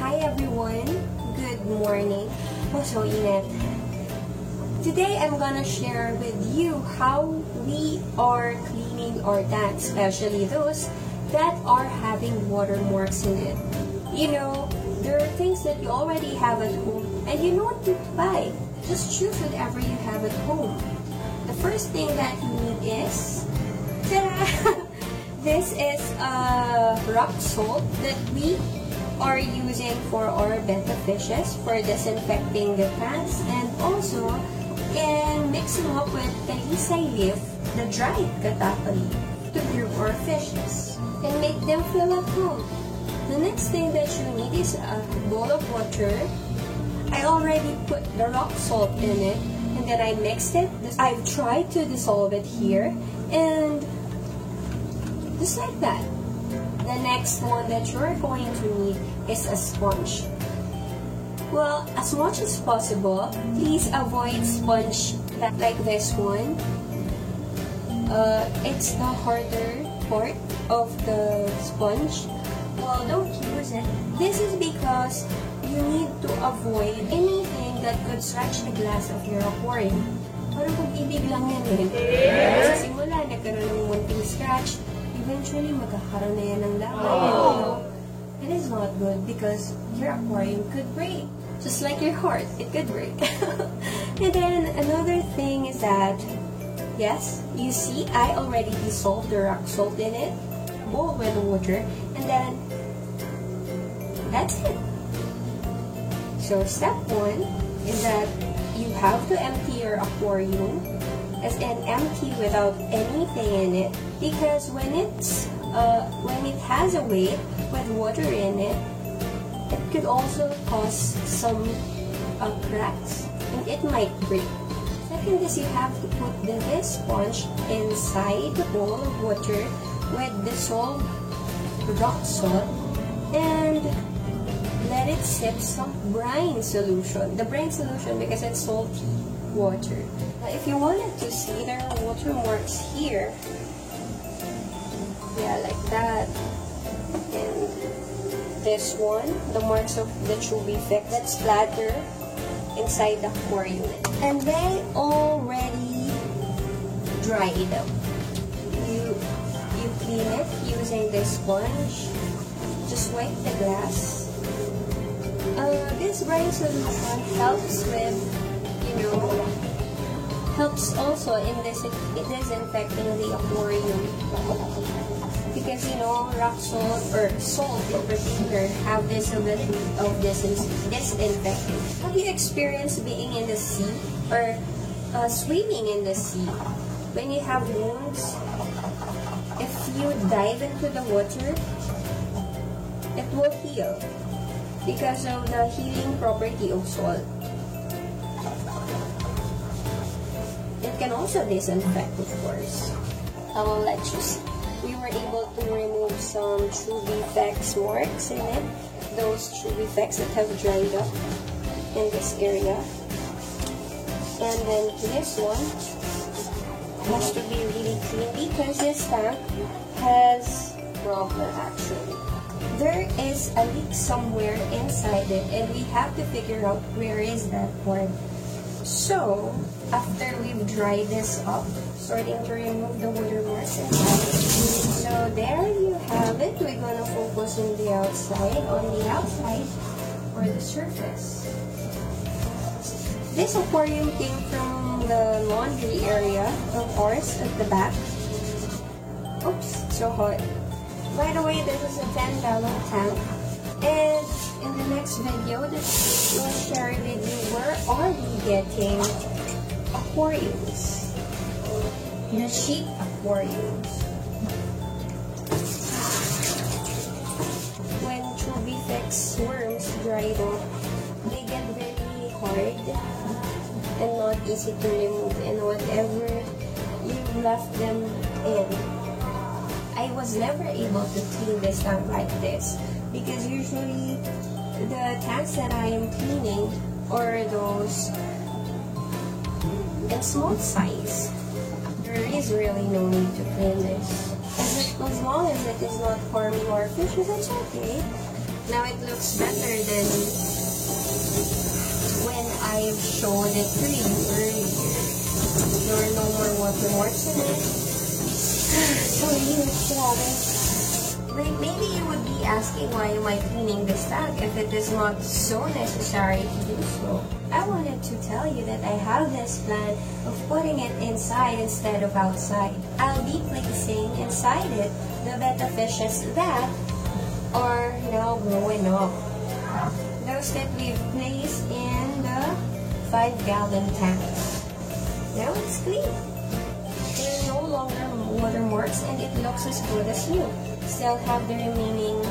Hi everyone, good morning. Oh, so init. Today I'm gonna share with you how we are cleaning our tanks, especially those that are having watermarks in it. You know, there are things that you already have at home and you know what to buy. Just choose whatever you have at home. The first thing that you need is, ta-da! This is rock salt that we are using for our betta fishes for disinfecting the tanks, and also in mixing up with talisay leaf, the dried katapa leaf, to groom our fishes and make them feel at home. The next thing that you need is a bowl of water. I already put the rock salt in it and then I mixed it. I've tried to dissolve it here and just like that. The next one that you're going to need is a sponge. Well, as much as possible, please avoid sponge like this one. It's the harder part of the sponge. Well, don't use it. This is because you need to avoid anything that could scratch the glass of your aquarium. Parang pag-ibig lang yan eh. Sa simula, nagkaroon ng munting scratch. Eventually, magkakaroon na yan ng laman. It is not good because your aquarium could break. Just like your heart, it could break. And then another thing is that, yes, you see, I already dissolved the rock salt in it, bowl with the water, and then that's it. So step one is that you have to empty your aquarium, as in empty without anything in it, because when it has a weight with water in it, it could also cause some cracks and it might break. Second is you have to put this sponge inside the bowl of water with dissolved rock salt and let it sip some brine solution. The brine solution because it's salty water. Now, if you wanted to see, there are watermarks here. Yeah, like that. And this one, the marks of the Truvifex that splatter inside the aquarium. And they already dried up. You clean it using this sponge. Just wipe the glass. This brine solution helps with, helps also in disinfecting the aquarium. Because, rock salt or salt in particular have this ability of disinfecting. Have you experienced being in the sea or swimming in the sea? When you have wounds, if you dive into the water, it will heal because of the healing property of salt. It can also disinfect, of course. I will let you see. We were able to remove some Truvifex marks in it. Those Truvifex that have dried up in this area. And then this one has to be really clean because this tank has problem actually. There is a leak somewhere inside it and we have to figure out where is that one. So, after we've dried this up, starting to remove the watermarks inside. So there you have it. We're gonna focus on the outside, or the surface. This aquarium came from the laundry area of ours at the back. Oops, so hot. By the way, this is a 10-gallon tank. And in the next video, we'll share with you where are we getting aquariums. The sheep aquariums. When Truvifex worms dry up, they get very hard and not easy to remove, and whatever you've left them in. I was never able to clean this tank like this because usually the tanks that I am cleaning are those in small size. There is really no need to clean this. As long as it is not harming our fishes, it's okay. Now it looks better than when I've showed it to you earlier. There are no more watermarks in it. So maybe you would be asking why am I cleaning this tank if it is not so necessary to do so. I wanted to tell you that I have this plan of putting it inside instead of outside. I'll be placing inside it the betta fishes that are now growing up. Those that we've placed in the 5-gallon tank. Now it's clean. There are no longer watermarks and it looks as good as new. Still have the remaining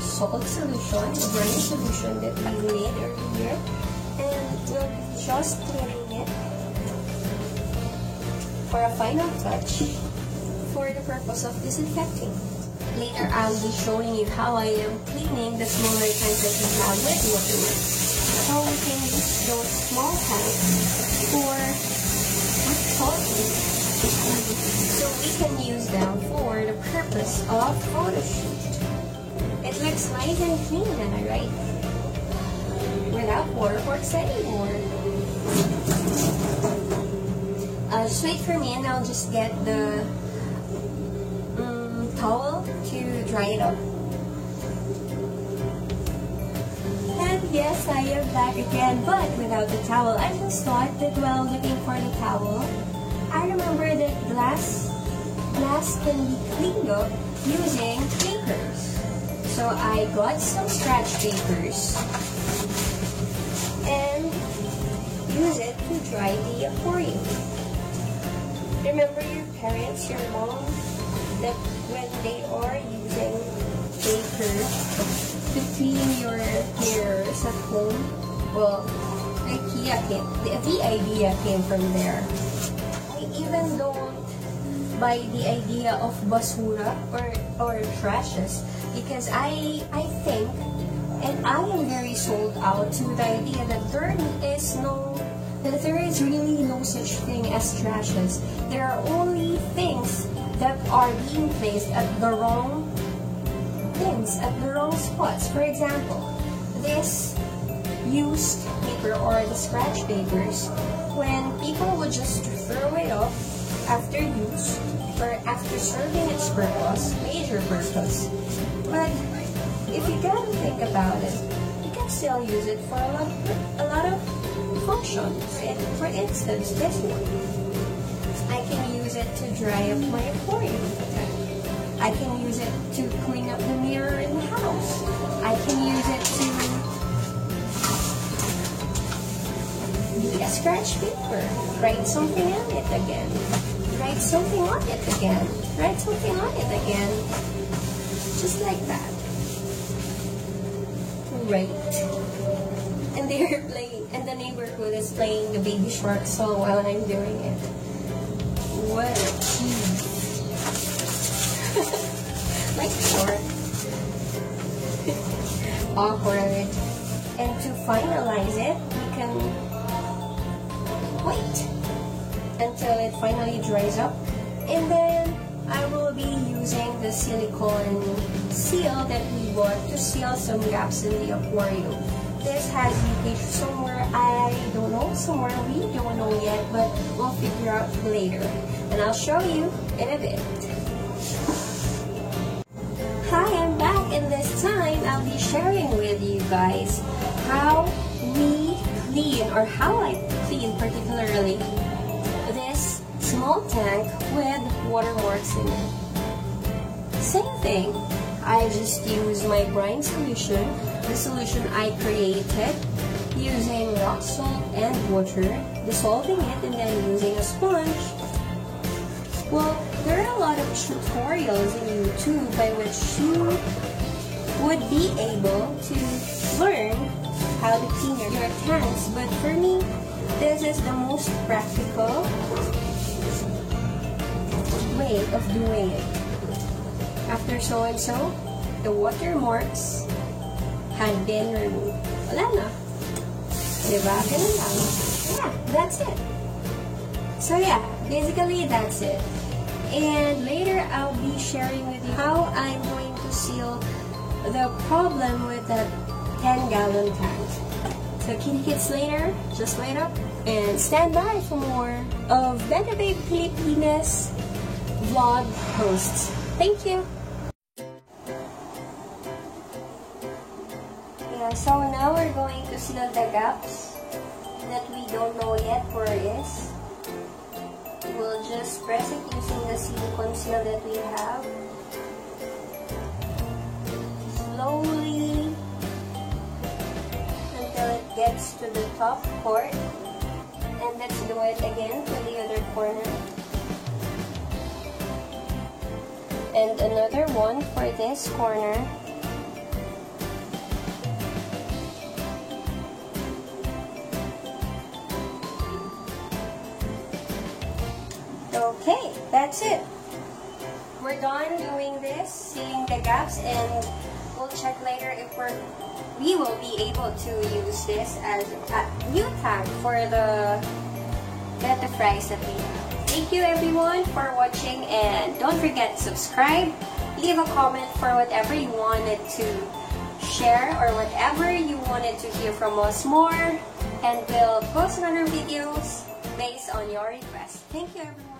salt solution, the brine solution that we made earlier, and we'll be just cleaning it for a final touch for the purpose of disinfecting. Later, I'll be showing you how I am cleaning the smaller tanks that we have with watermarks. So we can use those small tanks for salting. So we can use them for the purpose of photo shoot. It looks nice and clean, right? Without watermarks anymore. Just wait for me and I'll just get the towel to dry it up. And yes, I am back again, but without the towel. I just thought that while looking for the towel, I remember that glass can be cleaned up using papers. So I got some scratch papers and use it to dry the aquarium. Remember your parents, your mom, that when they are using paper to clean your mirrors at home, well, the idea came from there. I even don't buy the idea of basura or trashes because I think, and I am very sold out to the idea that there is really no such thing as trashes. There are only things that are being placed at the wrong spots. For example, this used paper or the scratch papers, when people would just throw it off after use or after serving its purpose, major purpose. But if you gotta think about it, you can still use it for a lot of functions. And for instance, this one, I can use it to dry up my aquarium. I can use it to clean up the mirror in the house. I can use it to be a scratch paper. Write something on it again. Write something on it again. Write something on it again. Just like that. Right. And they're playing, and the neighborhood is playing the Baby Shark song while I'm doing it. What a tease. Like short. Awkward. And to finalize it, we can wait until it finally dries up. And then I will be using the silicone seal that we bought to seal some gaps in the aquarium. This has leakage somewhere, I don't know, somewhere we don't know yet, but we'll figure out later. And I'll show you in a bit. Hi, I'm back, and this time I'll be sharing with you guys how we clean, or how I clean particularly, this small tank with watermarks in it. Same thing, I just use my brine solution, the solution I created using rock salt and water, dissolving it and then using a sponge. Well, there are a lot of tutorials in YouTube by which you would be able to learn how to clean your tanks, but for me, this is the most practical way of doing it. After so-and-so, the watermarks had been removed. Wala na. Diba? Ganun lang. Yeah, that's it. So yeah, basically that's it. And later I'll be sharing with you how I'm going to seal the problem with that 10-gallon tank. So kitty kids later, just wait up and stand by for more of Benta Babe Pilipinas vlog hosts. Thank you! Yeah, so now we're going to seal the gaps that we don't know yet where it is. We'll just press it using the silicone seal that we have. Slowly until it gets to the top part. And let's do it again to the other corner. And another one for this corner. Okay, that's it. We're done doing this, sealing the gaps, and we'll check later if we will be able to use this as a new tag for the Benta fries that we have. Thank you everyone for watching, and don't forget to subscribe, leave a comment for whatever you wanted to share or whatever you wanted to hear from us more, and we'll post another videos based on your request. Thank you everyone.